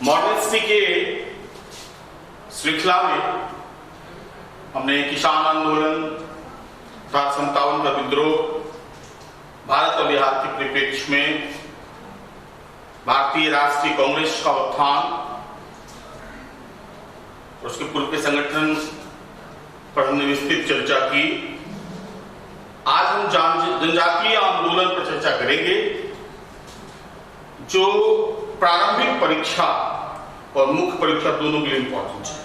Modernity के श्रृंखला में हमने किसान आंदोलन, 1857 का विद्रोह, भारत और बिहार के परिप्रेक्ष्य में भारतीय राष्ट्रीय कांग्रेस का उत्थान और उसके पूर्व के संगठन पर हमने विस्तृत चर्चा की। आज हम जनजातीय आंदोलन पर चर्चा करेंगे, जो प्रारंभिक परीक्षा और मुख्य परीक्षा दोनों के लिए इंपॉर्टेंट है।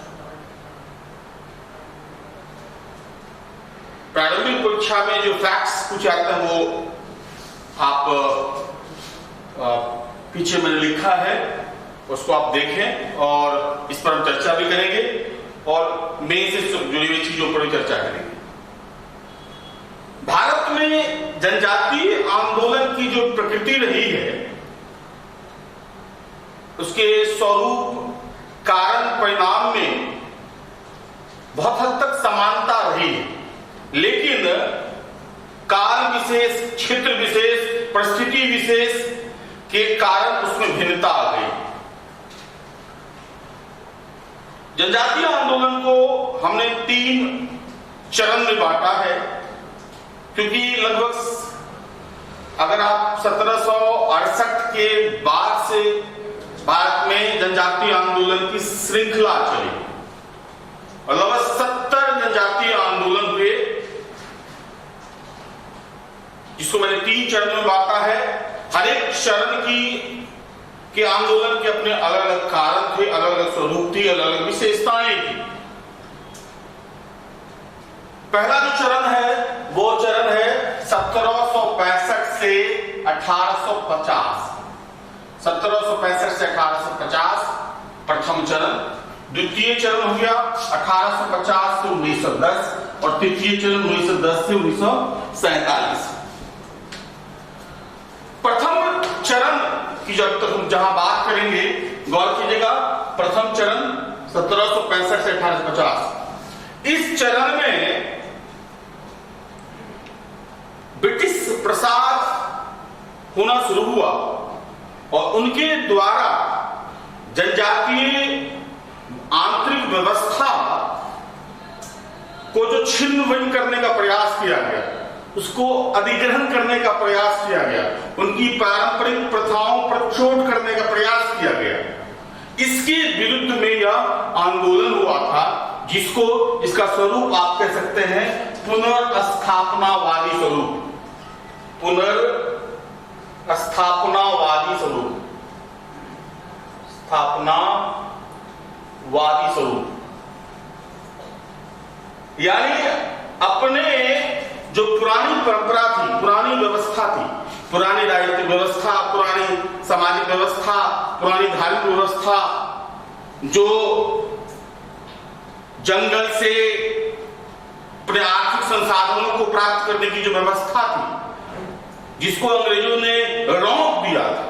प्रारंभिक परीक्षा में जो फैक्ट्स पूछे जाते हैं वो आप पीछे मैंने लिखा है, उसको आप देखें और इस पर हम चर्चा भी करेंगे और मेन से जुड़ी हुई चीजों पर भी चर्चा करेंगे। भारत में जनजातीय आंदोलन की जो प्रकृति रही है, उसके स्वरूप, कारण, परिणाम में बहुत हद तक समानता रही है, लेकिन काल विशेष, क्षेत्र विशेष, परिस्थिति विशेष के कारण उसमें भिन्नता आ गई। जनजातीय आंदोलन को हमने 3 चरण में बांटा है, क्योंकि लगभग अगर आप 1768 के बाद से भारत में जनजातीय आंदोलन की श्रृंखला चली और लगभग 70 जनजातीय आंदोलन हुए, जिसको मैंने 3 चरण में बांटा है। हर एक चरण के आंदोलन के अपने अलग अलग कारण थे, अलग अलग स्वरूप थी, अलग अलग विशेषताएं थी। पहला जो चरण है वो चरण है 1765 से 1850। 1765 से 1850 प्रथम चरण। द्वितीय चरण हो गया 1850 से 1910 और तृतीय चरण 1910 से 1947। प्रथम चरण की जब तक हम जहां बात करेंगे, गौर कीजिएगा, प्रथम चरण 1765 से 1850। इस चरण में ब्रिटिश प्रसाद होना शुरू हुआ और उनके द्वारा जनजातीय आंतरिक व्यवस्था को जो छिन्न भिन्न करने का प्रयास किया गया, उसको अधिग्रहण करने का प्रयास किया गया, उनकी पारंपरिक प्रथाओं पर चोट करने का प्रयास किया गया, इसके विरुद्ध में यह आंदोलन हुआ था, जिसको इसका स्वरूप आप कह सकते हैं पुनर्स्थापनावादी स्वरूप। पुनर्स्थापनावादी स्वरूप, स्थापनावादी स्वरूप, यानी अपने जो पुरानी परंपरा थी, पुरानी व्यवस्था थी, पुरानी राजनीतिक व्यवस्था, पुरानी सामाजिक व्यवस्था, पुरानी धार्मिक व्यवस्था, जो जंगल से अपने आर्थिक संसाधनों को प्राप्त करने की जो व्यवस्था थी, जिसको अंग्रेजों ने रौंप दिया था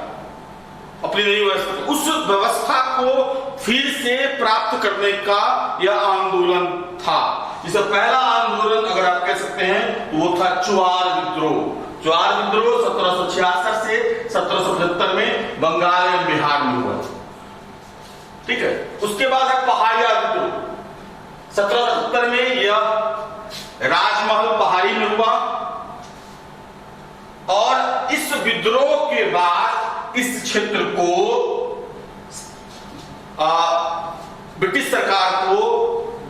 अपनी नई व्यवस्था, उस व्यवस्था को फिर से प्राप्त करने का यह आंदोलन था। जिसका पहला आंदोलन अगर आप कह सकते हैं वो था चुआर विद्रोह। चुआर विद्रोह 1766 से 1775 में बंगाल और बिहार में हुआ, ठीक है। उसके बाद है पहाड़िया विद्रोह। 1770 में यह राजमहल पहाड़ी में हुआ और इस विद्रोह के बाद इस क्षेत्र को ब्रिटिश सरकार को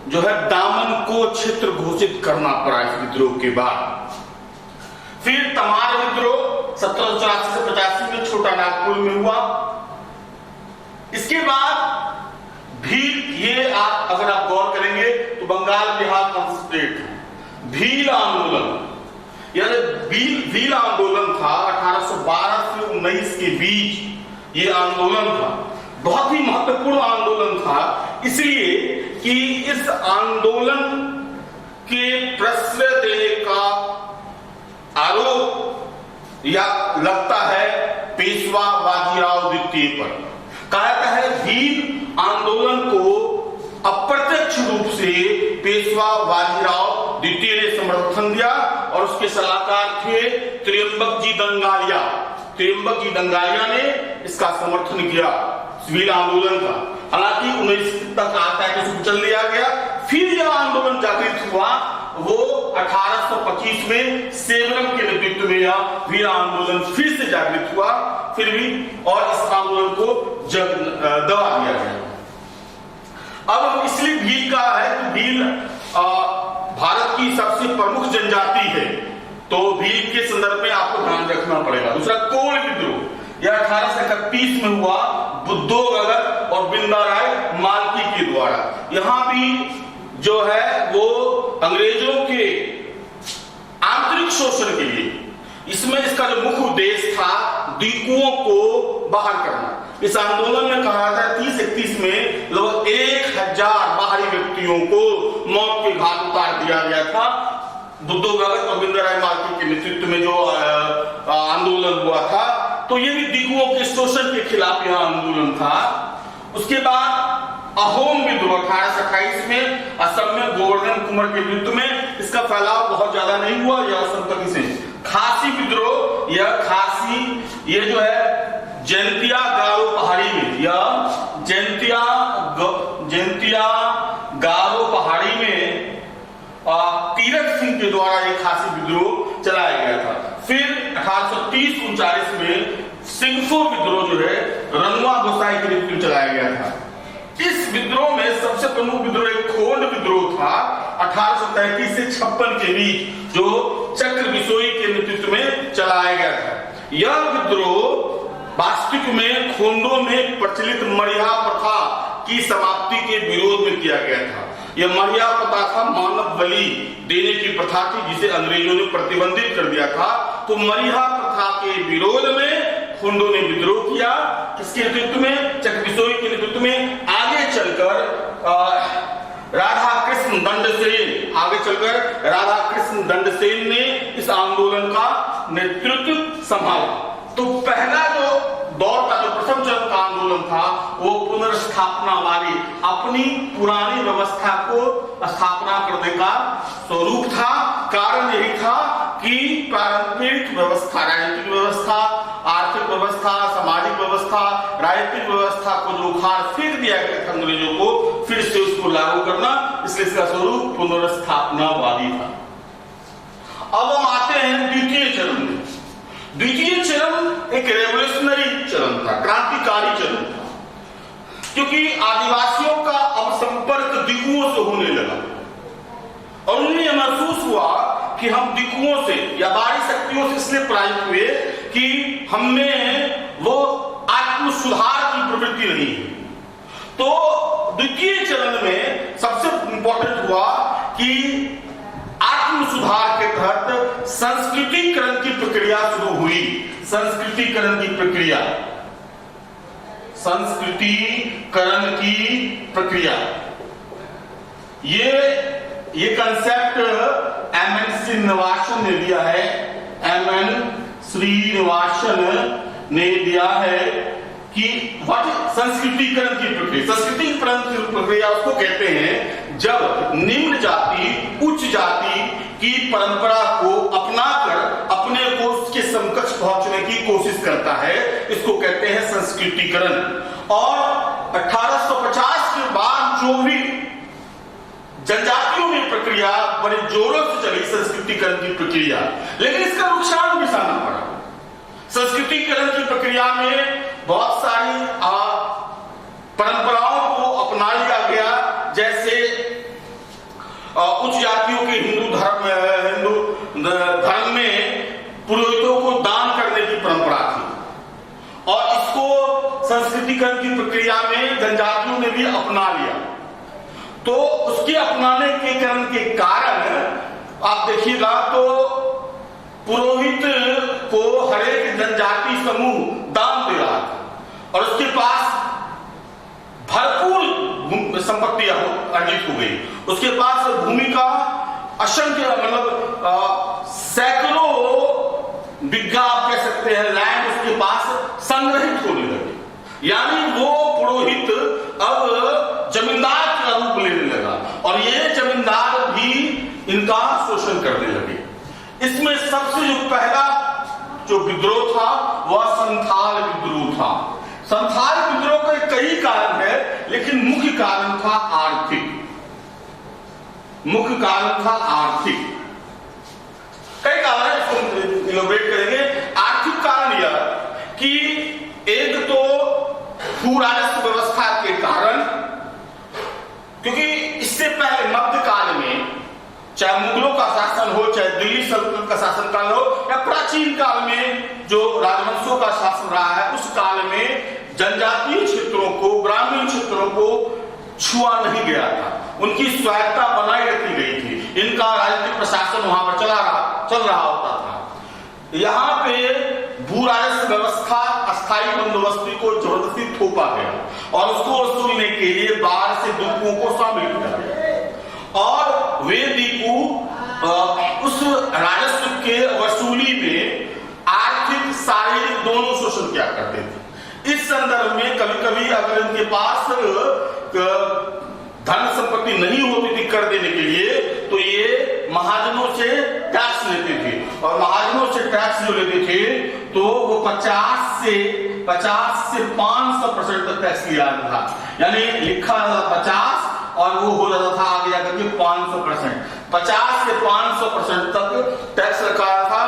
जो है दामन को क्षेत्र घोषित करना पड़ा इस विद्रोह के बाद। फिर तमार विद्रोह 1784 से 85 में छोटा नागपुर में हुआ। इसके बाद भील, ये आप अगर आप गौर करेंगे तो बंगाल बिहार कॉन्स्टिट्यूट भील आंदोलन, यानी भील आंदोलन था 1812 से 19 के बीच। ये आंदोलन था, बहुत ही महत्वपूर्ण आंदोलन था, इसलिए कि इस आंदोलन के प्रश्रय देने का आरोप या लगता है पेशवा बाजीराव द्वितीय पर। कहा जाता है भील आंदोलन को अप्रत्यक्ष रूप से पेशवा बाजीराव द्वितीय ने समर्थन दिया और उसके सलाहकार थे त्र्यंबक जी दंगालिया। त्र्यंबक जी दंगालिया ने इसका समर्थन किया। सिविल आंदोलन का। हालांकि 19 तक आता है कि चल लिया गया। फिर यह आंदोलन जागृत हुआ वो 1825 में सेवरम के नेतृत्व में यह वीर आंदोलन फिर से जागृत हुआ, फिर भी, और इस आंदोलन को दबा दिया गया। अब इसलिए भील का है कि भील भारत की सबसे प्रमुख जनजाति है, तो भील के संदर्भ में आपको ध्यान रखना पड़ेगा। दूसरा कोल विद्रोह, यह 1831 में हुआ बुद्धोगगर और बिंदाराय मालकी के द्वारा। यहां भी जो है वो अंग्रेजों के आंतरिक शोषण के लिए, इसमें इसका जो मुख्य उद्देश्य था दीकुओं को बाहर करना। इस आंदोलन में कहा था 30-31 में लगभग 1000 बाहरी व्यक्तियों को मौत के घाट उतार दिया गया था। बुद्धोगगर और बिंदाराय मालकी के नेतृत्व में जो आंदोलन हुआ था, तो ये भी दीकुओं के शोषण के खिलाफ यह आंदोलन था। उसके बाद अहोम विद्रोह 1828 में असम में गोवर्धन कुंवर के नेतृत्व में, इसका फैलाव बहुत ज्यादा नहीं हुआ, यह संतति से। खासी विद्रोह, यह खासी, ये जो है जैंतिया गारो पहाड़ी में, यह जैंतिया गारो पहाड़ी में तीरथ सिंह के द्वारा एक खासी विद्रोह चलाया गया था। फिर 1830-39 में सिंगफो विद्रोह जो है रनुआ गोसाई के नेतृत्व में चलाया गया था। इस विद्रोह में सबसे प्रमुख विद्रोह एक खोंड विद्रोह था 1833 से 56 के बीच, जो चक्र बिसोई के नेतृत्व में चलाया गया था। यह विद्रोह वास्तविक में खोंडों में प्रचलित मरिया प्रथा की समाप्ति के विरोध में किया गया था। यह मरिया प्रथा था, मानव बलि देने की प्रथा थी, जिसे अंग्रेजों ने प्रतिबंधित कर दिया था। तो मरिया प्रथा के विरोध में खोंडों ने विद्रोह किया। किसके नेतृत्व में? चक्रबिसोई के नेतृत्व में। आगे चलकर राधा कृष्ण दंडसेन ने इस आंदोलन का नेतृत्व संभाला। तो पहला जो दौर का जो प्रथम चरण का आंदोलन था वो पुनर्स्थापनावादी, अपनी पुरानी व्यवस्था को स्थापना करने का स्वरूप था। कारण यही था कि पारंपरिक व्यवस्था, राजनीतिक व्यवस्था, आर्थिक व्यवस्था, सामाजिक व्यवस्था, राजनीतिक व्यवस्था को जो उखाड़ फेंक दिया गया था अंग्रेजों को, फिर से उसको लागू करना, इसलिए इसका स्वरूप पुनर्स्थापनावादी था। अब हम आते हैं द्वितीय चरण में। द्वितीय चरण एक रेवोल्यूशनरी चरण था, क्रांतिकारी चरण था, क्योंकि आदिवासियों का अब संपर्क दिकुओं से होने लगा और उन्हें यह महसूस हुआ कि हम दिकुओं से या बाहरी शक्तियों से इसलिए पराजित हुए कि हमें वो आत्म सुधार की प्रवृत्ति नहीं है। तो द्वितीय चरण में सबसे इंपॉर्टेंट हुआ कि आत्म सुधार के तहत संस्कृतिकरण की प्रक्रिया शुरू हुई। संस्कृतिकरण की प्रक्रिया, संस्कृतिकरण की प्रक्रिया, ये कंसेप्ट एमएन श्रीनिवासन ने दिया है। एमएन श्रीनिवासन ने दिया है कि संस्कृतिकरण की प्रक्रिया, संस्कृतिकरण की प्रक्रिया उसको कहते हैं जब निम्न जाति उच्च जाति की परंपरा को अपनाकर अपने को उसके समकक्ष पहुंचने की कोशिश करता है, इसको कहते हैं संस्कृतिकरण। और 1850 के बाद जो भी जनजातियों में प्रक्रिया बड़े जोरों से चली, संस्कृतिकरण की प्रक्रिया, लेकिन इसका नुकसान भी सहना पड़ा। संस्कृतिकरण की प्रक्रिया में बहुत सारी परंपराओं को अपना लिया गया, जैसे उच्च जातियों के हिंदू धर्म में पुरोहितों को दान करने की परंपरा थी और इसको संस्कृतिकरण की प्रक्रिया में जनजातियों ने भी अपना लिया। तो उसके अपनाने के कारण आप देखिएगा तो पुरोहित को हरेक जनजाति समूह दान दे रहा था और उसके पास भरपूर संपत्ति अर्जित हो गई। उसके पास भूमि का असंख्य मतलब सैकड़ों बिघा आप कह सकते हैं लैंड उसके पास संग्रहित होने लगे। यानी वो पुरोहित अब जमींदार का रूप लेने लगा और ये जमींदार भी इनका शोषण करने लगे। इसमें सबसे जो पहला जो विद्रोह था वह संथाल विद्रोह था। संथाल विद्रोह के कई कारण है, लेकिन मुख्य कारण था आर्थिक। मुख्य कारण था आर्थिक। कई कारण है, इसको इलोबरेट करेंगे। आर्थिक कारण यह कि एक तो भू राजस्व व्यवस्था के कारण, क्योंकि इससे पहले मध्यकाल में चाहे मुगलों का शासन हो, चाहे दिल्ली सल्तनत का शासनकाल हो, या प्राचीन काल में जो राजवंशों का शासन रहा है, उस काल में जनजातीय क्षेत्रों को, ग्रामीण क्षेत्रों को छुआ नहीं गया था। उनकी स्वायत्ता बनाई रखी गई थी। इनका राजनीतिक प्रशासन वहां पर चल रहा होता था। यहाँ पे भू राजस्व व्यवस्था, अस्थायी बंदोबस्ती को जबरदस्ती थोपा गया और उसको वसूलने के लिए बाहर से दीपुओं को शामिल किया गया और वे दीपू उस राजस्व के वसूली में आर्थिक, शारीरिक दोनों शोषण किया करते थे। इस संदर्भ में कभी कभी अगर इनके पास धन संपत्ति नहीं होती थी कर देने के लिए, तो ये महाजनों से टैक्स लेते थे और महाजनों से टैक्स जो लेते थे तो वो 50 से 500% तक टैक्स लिया जाता था। यानी लिखा था 50 और वो हो जाता था आगे जाकर के 500%। 50 से 500% तक टैक्स रखा था,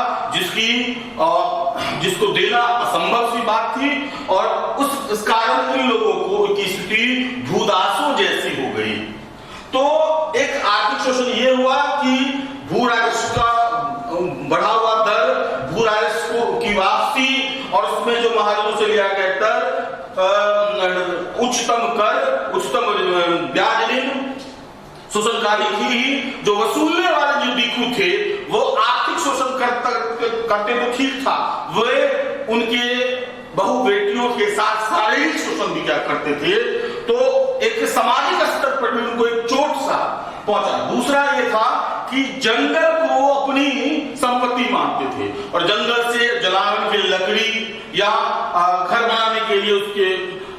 जिसको देना असंभव सी बात थी और उस कारण उन लोगों को की स्थिति भूदासों जैसी हो गई। तो एक आर्थिक शोषण ये हुआ कि भू राजस्व का बढ़ा हुआ दर, भू राजस्व की वापसी और उसमें जो महाजनों से लिया गया कर, उच्चतम ब्याज ऋण, शोषणकारी थी। जो वसूलने वाले जो दीकू थे वो आर्थिक शोषण करते तो ठीक था, वे उनके बहु बेटियों के साथ शारीरिक शोषण भी क्या करते थे। तो एक सामाजिक स्तर पर भी उनको एक चोट सा पहुंचा। दूसरा ये था कि जंगल को अपनी संपत्ति मानते थे और जंगल से जलावन के लकड़ी या घर बनाने के लिए उसके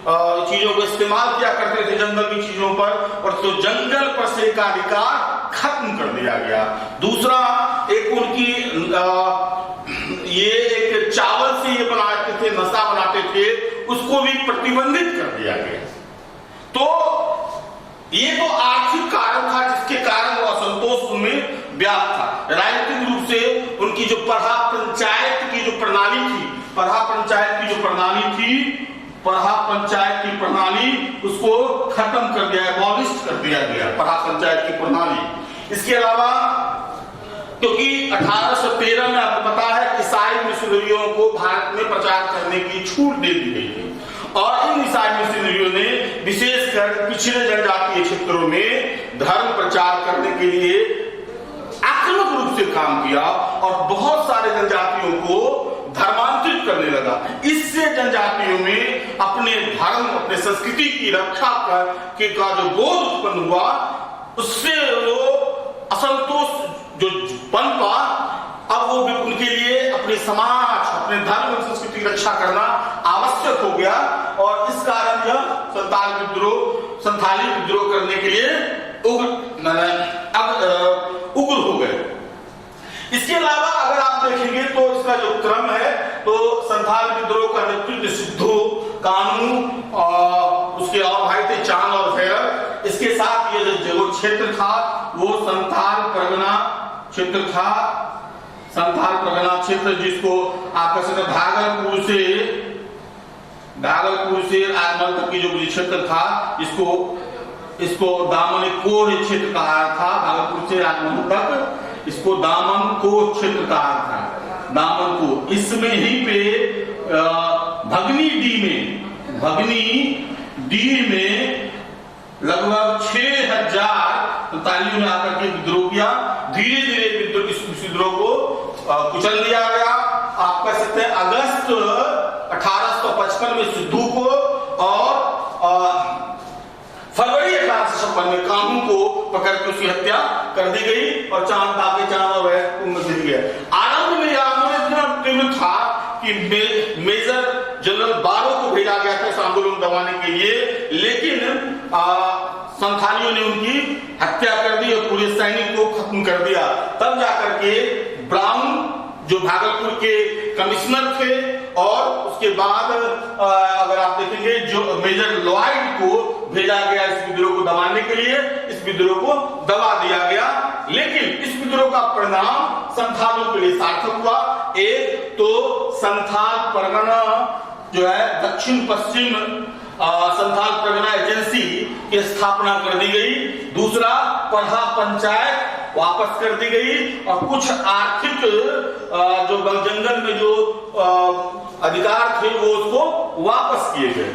चीजों को इस्तेमाल किया करते थे जंगल की चीजों पर, और तो जंगल पर से का अधिकार खत्म कर दिया गया। दूसरा एक उनकी ये एक चावल से ये बनाते थे, नशा बनाते थे, उसको भी प्रतिबंधित कर दिया गया। तो ये तो आर्थिक कारण था जिसके कारण वो असंतोष उनमें व्याप्त था। राजनीतिक रूप से उनकी जो पढ़ा पंचायत की जो प्रणाली थी, पढ़ा पंचायत की प्रणाली उसको खत्म कर दिया, एबॉलिश कर दिया गया पढ़ा पंचायत की प्रणाली। इसके अलावा क्योंकि 1813 में आपको पता है ईसाई मिशनरियों को भारत में प्रचार करने की छूट दे दी गई थी और इन ईसाई मिशनरियों ने विशेषकर पिछड़े जनजातीय क्षेत्रों में धर्म प्रचार करने के लिए आक्रामक रूप से काम किया और बहुत सारे जनजातियों को धर्मांतरित करने लगा। इससे जनजातियों में अपने धर्म, अपने संस्कृति की रक्षा का जो बोध उत्पन्न हुआ, उससे वो असंतोष जो पनपा, अब वो भी उनके लिए अपने समाज, अपने धर्म और संस्कृति की रक्षा करना आवश्यक हो गया और इस कारण यह संथाली विद्रोह करने के लिए उग्र हो गए। इसके अलावा अगर आप देखेंगे तो इसका जो क्रम है, तो संथाल विद्रोह का नेतृत्व सिद्धू कानू और उसके और भाई थे चांद और भैरव। इसके साथ ये जो क्षेत्र था वो संथाल परगना क्षेत्र था। संथाल परगना क्षेत्र जिसको आप कह सकते भागलपुर से आजमल तक की जो क्षेत्र था, इसको दामन कोर क्षेत्र कहा था। भागलपुर से आजमल तक इसको दामन को क्षेत्र कहा था। दामन को इसमें ही पे भगनी डी में लगभग 6000 संतालियों ने आकर के विद्रोह किया। धीरे धीरे इस विद्रोह को कुचल दिया गया। आप कह सकते हैं अगस्त 1855 में सिद्धू को और फरवरी 1856 में कानून को पकड़ के उसकी हत्या कर दी गई और चांद और वह मिल गया। आरंभ में आंदोलन था कि मेजर जनरल बारो को भेजा गया था इस आंदोलन दबाने के लिए, लेकिन संथालियों ने उनकी हत्या कर दी और पूरे सैनिक को खत्म कर दिया। तब जाकर के ब्राउन जो भागलपुर के कमिश्नर थे, और उसके बाद अगर आप देखेंगे जो मेजर लॉयड को भेजा गया इस विद्रोह को दबाने के लिए, इस विद्रोह को दबा दिया गया। लेकिन इस विद्रोह का परिणाम संथालों के लिए सार्थक हुआ। एक तो संथाल परगना जो है दक्षिण पश्चिम संथाल परगना एजेंसी की स्थापना कर दी गई। दूसरा, पढ़ा पंचायत वापस कर दी गई, और कुछ आर्थिक जो जंगल में जो अधिकार थे वो उसको वापस किए गए।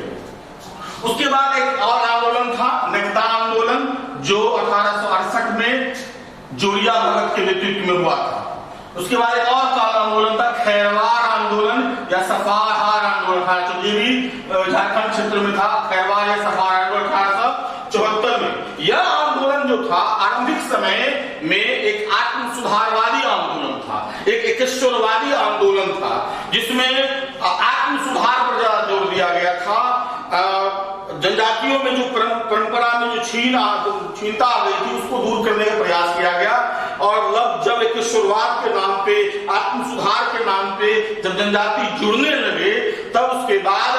उसके बाद एक और आंदोलन था, नगदा आंदोलन, जो 1868 में जोड़िया भगत के नेतृत्व में हुआ था। उसके बाद एक और आंदोलन था, खैरवार आंदोलन या सफाहार आंदोलन था, जो ये भी झारखंड क्षेत्र में था। खैरवार या सफाहार आंदोलन 1874 में। यह आंदोलन जो था आरंभिक समय में एक आत्म सुधारवादी आंदोलन था, एक एकेश्वरवादी आंदोलन था, जिसमें आत्म सुधार पर ज्यादा जोर दिया गया था। जनजातियों में जो परंपरा में जो छीनता आ गई थी उसको दूर करने का प्रयास किया गया। और जब एक शुरुआत के नाम पे, आत्म सुधार के नाम पे जब जनजाति जुड़ने लगे, तब उसके बाद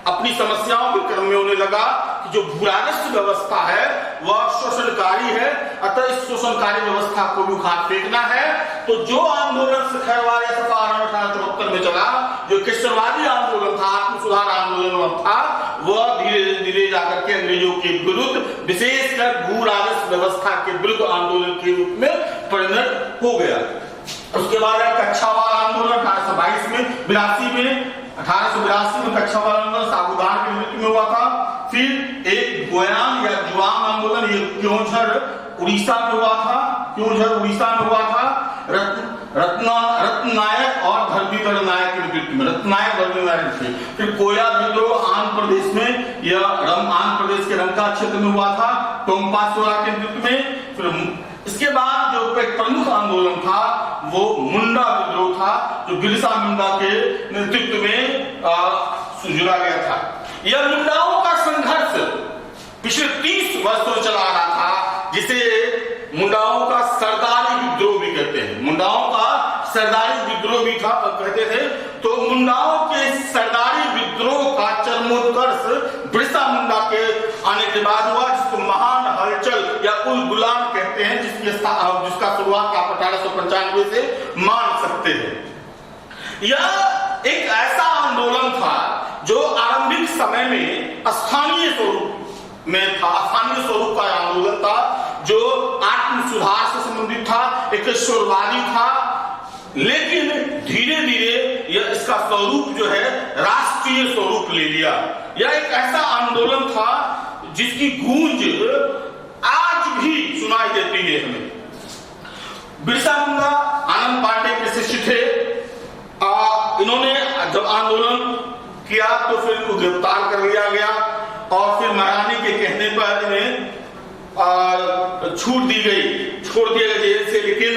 अपनी समस्याओं के क्रम में होने लगा कि जो भूराजस्व व्यवस्था है वह शोषणकारी है, अतः इस शोषणकारी व्यवस्था को भी उखाड़ फेंकना है। तो जो आंदोलन खैरवार या सफाहार 1874 में चला, जो केशरवादी आंदोलन था, आत्म सुधार आंदोलन था, वह धीरे धीरे जाकर के अंग्रेजों के विरुद्ध, विशेषकर भू राजस्व व्यवस्था के विरुद्ध आंदोलन के रूप में परिणत हो गया। उसके बाद कच्छावार आंदोलन 1822 में 1882 में कच्छावार आंदोलन साबूदान के नेतृत्व में हुआ था। फिर एक गोयान या जुआंग आंदोलन, ये क्योंझर उड़ीसा में हुआ था, रत्नायक और धर्मीधर नायक के नेतृत्व में, रत्नायक धर्मीधर नायक थे। फिर कोया विद्रोह आंध्र प्रदेश में, यह आंध्र प्रदेश के रंका क्षेत्र में हुआ था, टोम्पा सोरा के नेतृत्व में। फिर इसके बाद जो एक प्रमुख आंदोलन था वो मुंडा विद्रोह था, जो बिरसा मुंडा के नेतृत्व में जुड़ा गया था। यह मुंडाओं का संघर्ष पिछले 30 वर्षों चला आ रहा था, जिसे मुंडाओं का सरदारी विद्रोह भी कहते हैं। मुंडाओं का सरदारी विद्रोह भी था कहते थे। तो मुंडाओं के सरदारी विद्रोह का चरमोत्कर्ष बिरसा मुंडा के आने के बाद हुआ, जिसको महान हलचल या उल गुलाम कहते हैं, जिसका शुरुआत आप 1895 से मान सकते हैं। यह एक ऐसा आंदोलन था जो आरंभिक समय में स्थानीय स्वरूप में था, स्थानीय स्वरूप का आंदोलन था, जो आत्म सुधार से संबंधित था, एक शुरुआती था। लेकिन धीरे धीरे यह इसका स्वरूप जो है राष्ट्रीय स्वरूप ले लिया। यह एक ऐसा आंदोलन था जिसकी गूंज आज भी सुनाई देती है हमें। बिरसा मुंडा आनंद पांडे के शिष्य थे। इन्होंने जब आंदोलन किया तो फिर इनको गिरफ्तार कर लिया गया, और फिर महारानी के कहने पर इन्हें छूट दी गई, छोड़ दिया गया जेल से। लेकिन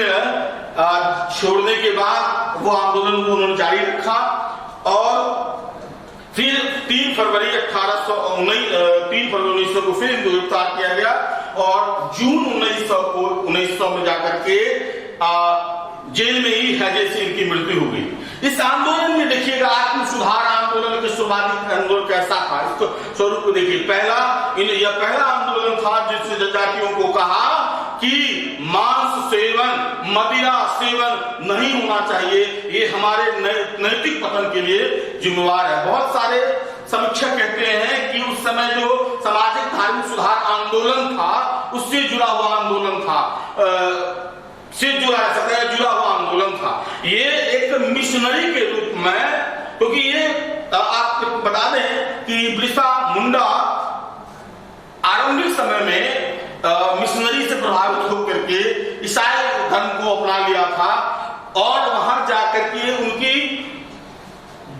छोड़ने के बाद वो आंदोलन को उन्होंने जारी रखा, और फिर 3 फरवरी 1900 को फिर इनको गिरफ्तार किया गया, और जून 1900 में जाकर के जेल में ही हैजे से इनकी मृत्यु हो गई। इस आंदोलन में देखिएगा आत्म सुधार आंदोलन के शुरुआती आंदोलन कैसा था, इसको स्वरूप को देखिए। यह पहला आंदोलन था जिससे जनजातियों को कहा कि मांस सेवन, मदिरा सेवन नहीं होना चाहिए, ये हमारे नैतिक पतन के लिए जिम्मेवार है। बहुत सारे समीक्षक कहते हैं कि उस समय जो सामाजिक धार्मिक सुधार आंदोलन था उससे जुड़ा हुआ आंदोलन था, जुड़ा हुआ आंदोलन था। ये एक मिशनरी के रूप में, क्योंकि ये आप बता दें कि बिरसा मुंडा आरंभिक समय में मिशनरी से प्रभावित होकर के ईसाई धर्म को अपना लिया था, और वहां जाकर के उनकी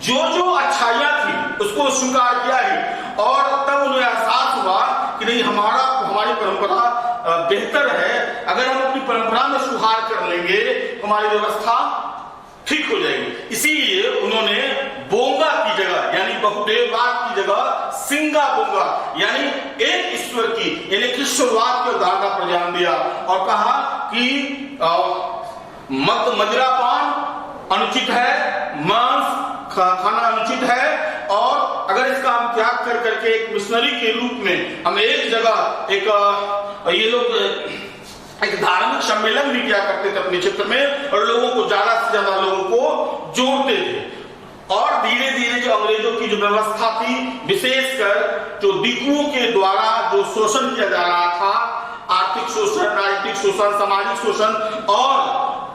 जो अच्छाइयां थी उसको स्वीकार किया ही, और तब उन्हें एहसास हुआ कि नहीं, हमारी परंपरा बेहतर है। अगर हम अपनी परंपरा में सुधार कर लेंगे हमारी व्यवस्था ठीक हो जाएगी। इसीलिए उन्होंने बोंगा की जगह, यानी बहुदेववाद की जगह सिंगा बोंगा, यानी एक ईश्वर की, यानी ईश्वरवाद की अवधारणा पर ध्यान दिया, और कहा कि मदिरापान अनुचित है, मांस खाना अनुचित है, और अगर इसका हम त्याग कर करके एक मिशनरी के रूप में हम एक जगह एक ये लोग एक धार्मिक सम्मेलन भी किया करते थे अपने क्षेत्र में, और लोगों को ज्यादा से ज्यादा लोगों को जोड़ते थे। और धीरे धीरे जो अंग्रेजों की जो व्यवस्था थी, विशेषकर जो दिकुओं के द्वारा जो शोषण किया जा रहा था, आर्थिक शोषण, राजनीतिक शोषण, सामाजिक शोषण, और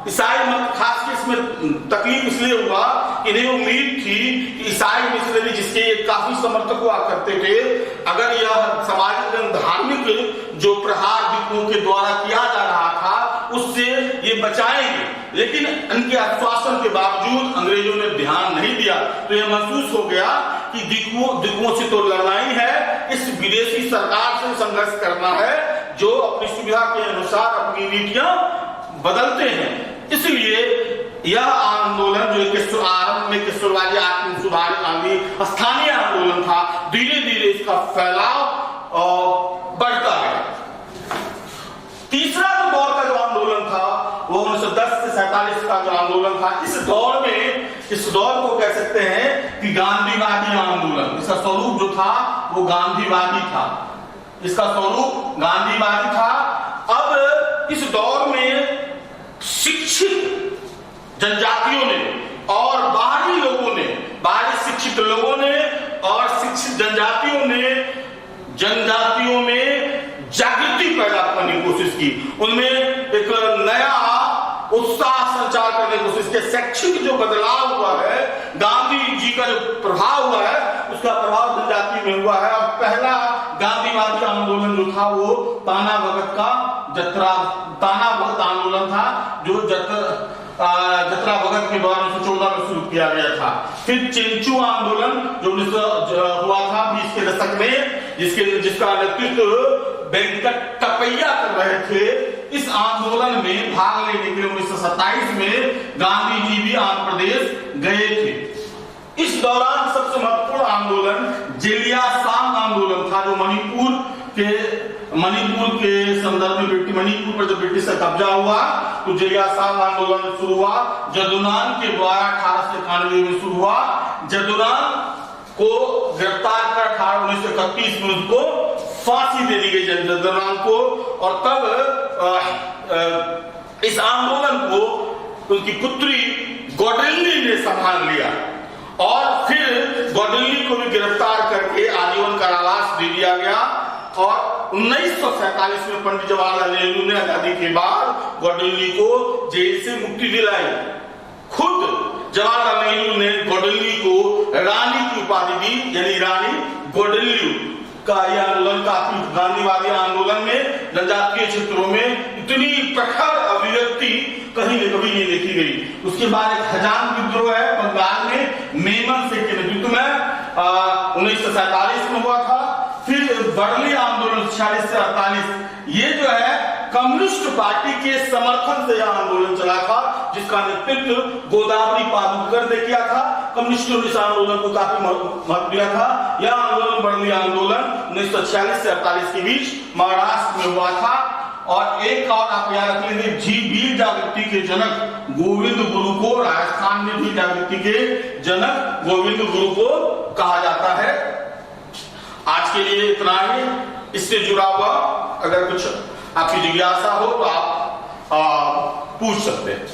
ईसाई मत खास के इसमें तकलीफ इसलिए हुआ कि इन्हें उम्मीद थी कि ईसाई मिशनरी जिसके काफी समर्थक हुआ करते थे, अगर यह सामाजिक धार्मिक जो प्रहार दिकुओं के द्वारा किया जा रहा था उससे ये बचाएंगे, लेकिन उनके आश्वासन के बावजूद अंग्रेजों ने ध्यान नहीं दिया। तो यह महसूस हो गया कि दिकुओं से तो लड़ना ही है, इस विदेशी सरकार से संघर्ष करना है जो अपनी सुविधा के अनुसार अपनी नीतियां बदलते हैं। इसलिए यह आंदोलन जो आरंभ में किशोरवादी आत्म सुधार आंदोलन स्थानीय आंदोलन था, धीरे धीरे इसका फैलाव बढ़ता गया। तीसरा जो दौर का जो आंदोलन था वो 1910 से 47 का जो आंदोलन था, इस दौर को कह सकते हैं कि गांधीवादी आंदोलन। इसका स्वरूप जो था वो गांधीवादी था, इसका स्वरूप गांधीवादी था। अब इस दौर में शिक्षित जनजातियों ने और बाहरी लोगों ने, बाहरी शिक्षित लोगों ने और शिक्षित जनजातियों में जागृति पैदा करने की कोशिश की, उनमें एक नया उत्साह संचार करने की कोशिश की। शैक्षिक जो बदलाव हुआ है, गांधी जी का जो प्रभाव हुआ है, उसका प्रभाव जनजाति में हुआ है। और पहला गांधीवादी आंदोलन जो था वो ताना भगत आंदोलन था, जो जतरा भगत के द्वारा 1914 में शुरू किया गया था। फिर चेंचू आंदोलन जो हुआ था 20 के दशक में, जिसका नेतृत्व वेंकट टपैया कर रहे थे। इस आंदोलन में भाग लेने के लिए 1927 में गांधी जी भी आंध्र प्रदेश गए थे। इस दौरान सबसे महत्वपूर्ण आंदोलन जेलिया सांग आंदोलन था, जो मणिपुर के संदर्भ में मणिपुर पर जब ब्रिटिश का कब्जा हुआ तो जेलिया सांग आंदोलन शुरू हुआ। जदुनान के द्वारा 1891 में शुरू हुआ। जदुनान को गिरफ्तार कर 1931 में उसको फांसी दे दी गई जदुनान को। और तब इस आंदोलन को उनकी पुत्री गौडल्ली ने संभाल लिया, और फिर गौडल्ली को भी गिरफ्तार करके आजीवन कारावास दे दिया गया। और 1947 में पंडित जवाहरलाल नेहरू ने आजादी के बाद गौडल्ली को जेल से मुक्ति दिलाई। खुद जवाहरलाल नेहरू ने गौडल्ली को रानी की उपाधि दी, यानी रानी गौडल्ली का यह आंदोलन काफी गांधीवादी आंदोलन में जनजातीय क्षेत्रों में इतनी प्रखर अभिव्यक्ति कहीं कभी नहीं देखी गई। उसके बाद एक हजाम विद्रोह है बंगाल में, मेमन सिंह के नेतृत्व में 1947 में हुआ था। फिर बर्ली आंदोलन 46 से 48, ये जो है कम्युनिस्ट पार्टी के समर्थन से यह आंदोलन चला था, जिसका नेतृत्व गोदावरी पादुकर ने किया था। कम्युनिस्टों ने इस आंदोलन को काफी महत्व दिया था। यह आंदोलन बर्ली आंदोलन 1946 से 48 के बीच महाराष्ट्र में हुआ था। और एक और आप याद रख लीजिए, वीर जागृति के जनक गोविंद गुरु को राजस्थान में भी जागृति के जनक गोविंद गुरु को कहा जाता है। आज के लिए इतना ही। इससे जुड़ा हुआ अगर कुछ आपकी जिज्ञासा हो तो आप पूछ सकते हैं।